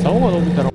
竿が伸びたら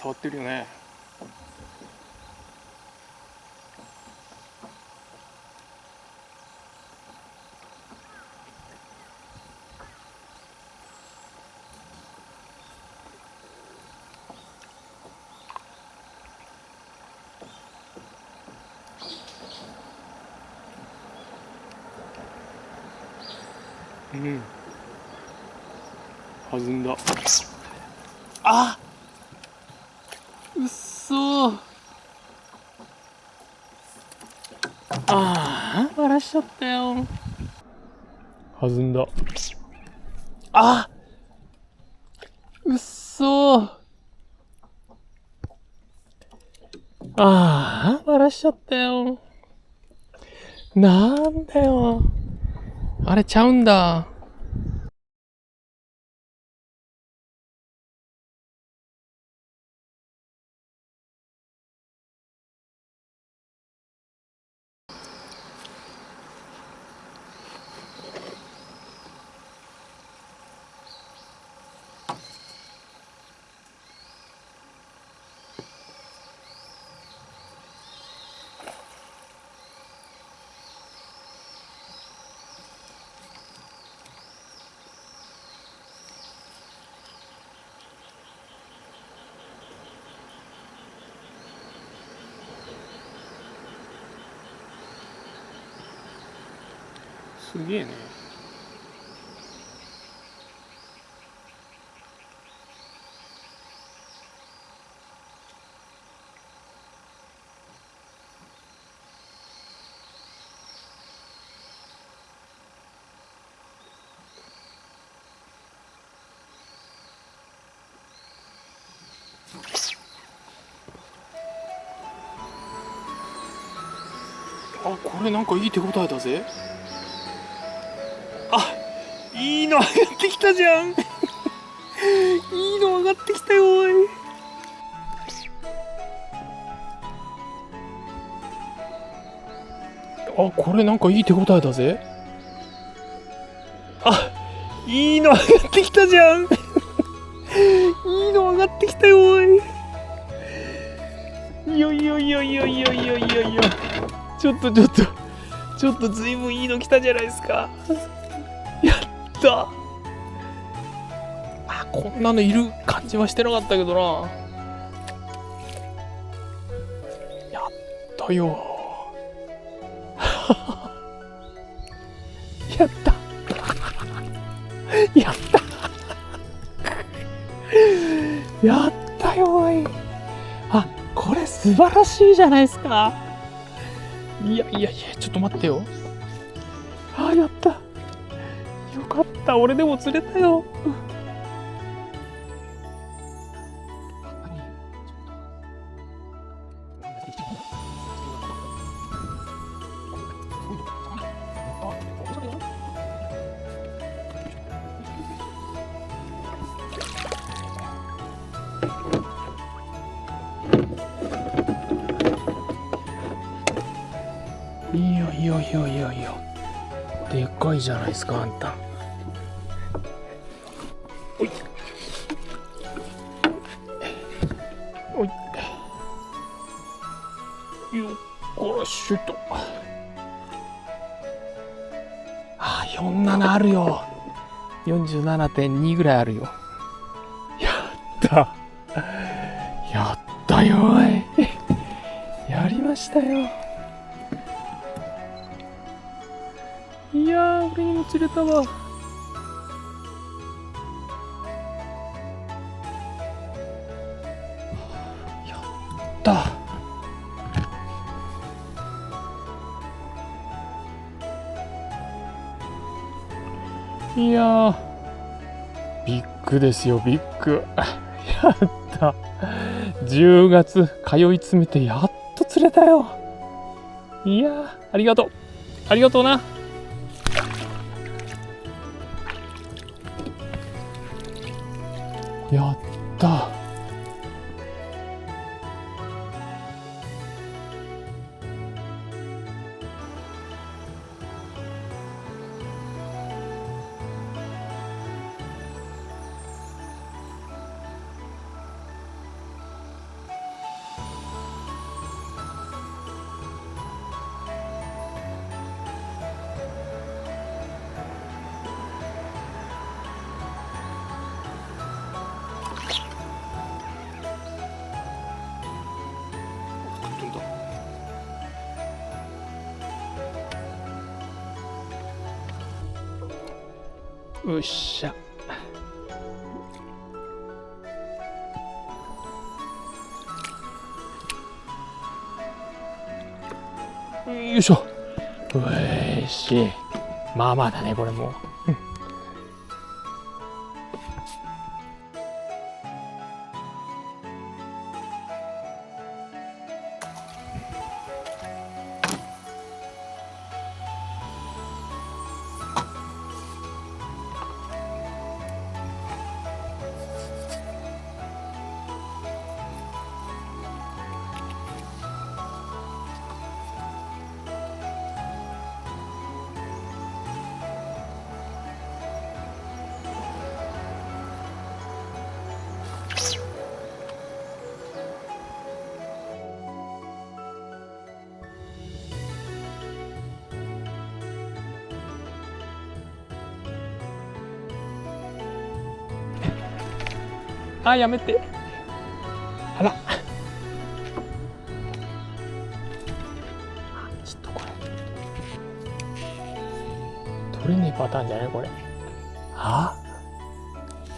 触ってるよね。弾んだ。あ、うっそー。ああ、バラしちゃったよ。弾んだ。あ、うっそー。ああ、バラしちゃったよ。なんだよ。あれちゃうんだ。すげえね。あ、これなんかいい手応えだぜ。あ、いいの上がってきたじゃん。いいの上がってきたよ、おい。あ、これなんかいい手応えだぜ。あ、いいの上がってきたじゃん。いいの上がってきたよ、おい。いやいやいやいやいやいやいやいや。ちょっとずいぶんいいの来たじゃないですか。やった。あ、こんなのいる感じはしてなかったけどな。やったよ。やった。やった。やったよ、おい。あ、これ素晴らしいじゃないですか。いやいやいや、ちょっと待ってよ。あ、やった。よかった、俺でも釣れたよ。いやいやいやいやいや、でっかいじゃないですか、あんた。おいおい、よっこらしょと。あ、47あるよ。47.2 ぐらいあるよ。やったやったよ、おい。やりましたよ。いやー、俺にも釣れたわ。やった。いやー、ビッグですよ、ビッグ。やった。10月通い詰めてやっと釣れたよ。いやー、ありがとう。ありがとうな。やった。よっしゃ。よいしょ。よし。まあまあだね、これもう。あ、やめて。あら。ちょっとこれ。取れねえパターンじゃないこれ。あ、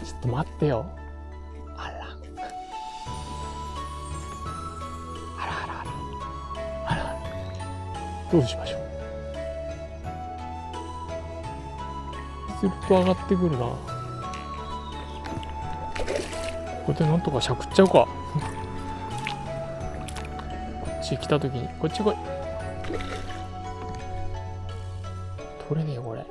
ちょっと待ってよ。あら。あらあらあら。あら。どうしましょう。すると上がってくるな。これでなんとかしゃくっちゃうか。こっち来た時にこっち来い。取れねえよこれ。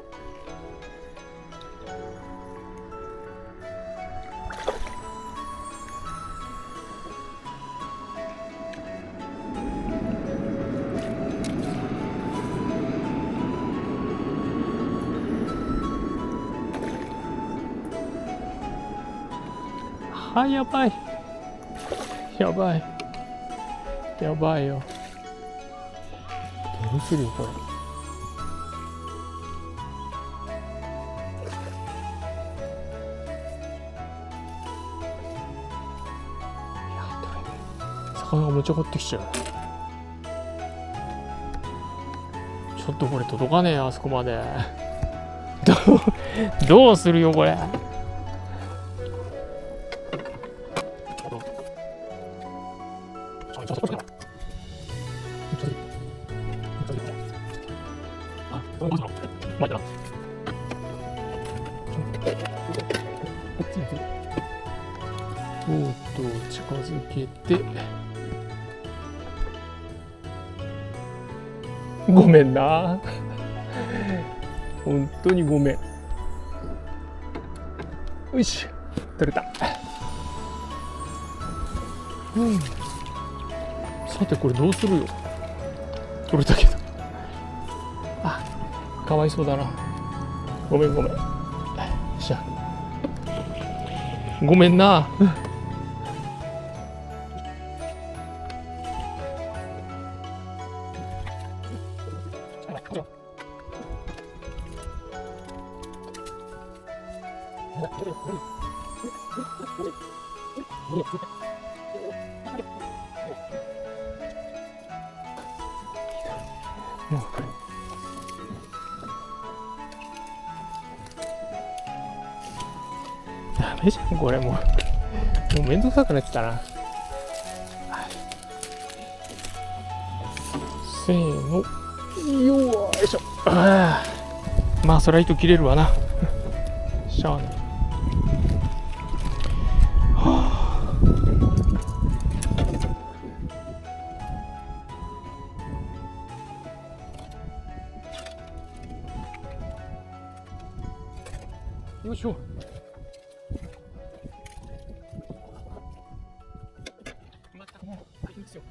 あ、やばい。やばい。やばいよ。どうするよ、これ。いや、取れねえ。魚が持ち上がってきちゃう。ちょっとこれ届かねえよ、あそこまで。どうするよ、これ。近づけて、ごめんな。本当にごめん。よし、取れた。さてこれどうするよ。取れたけど、あ、かわいそうだな。ごめん。よっしゃ、ごめんな。もうダメじゃんこれ。もうめんどくさくなってたな。せーの、よいしょ。ああ、まあそりゃ糸切れるわな。しゃあない。よいしょ。またもう大変ですよ。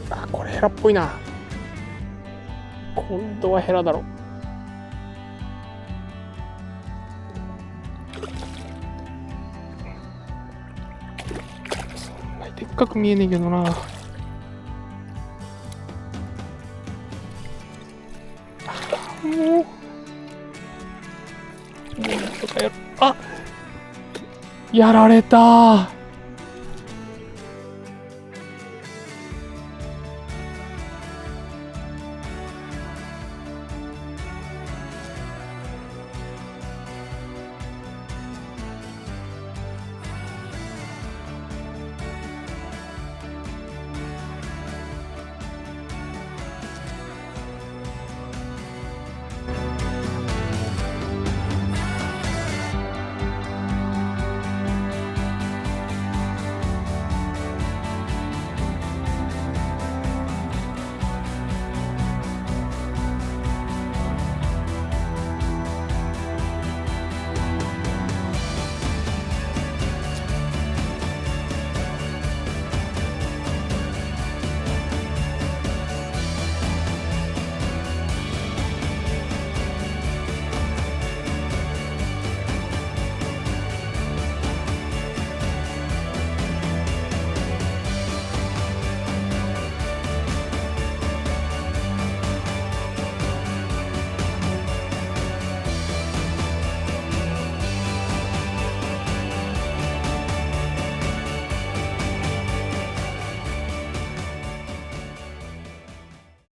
あ、これヘラっぽいな。今度はヘラだろ。そんなにでっかく見えねえけどな。もうとかやる。あ、やられた。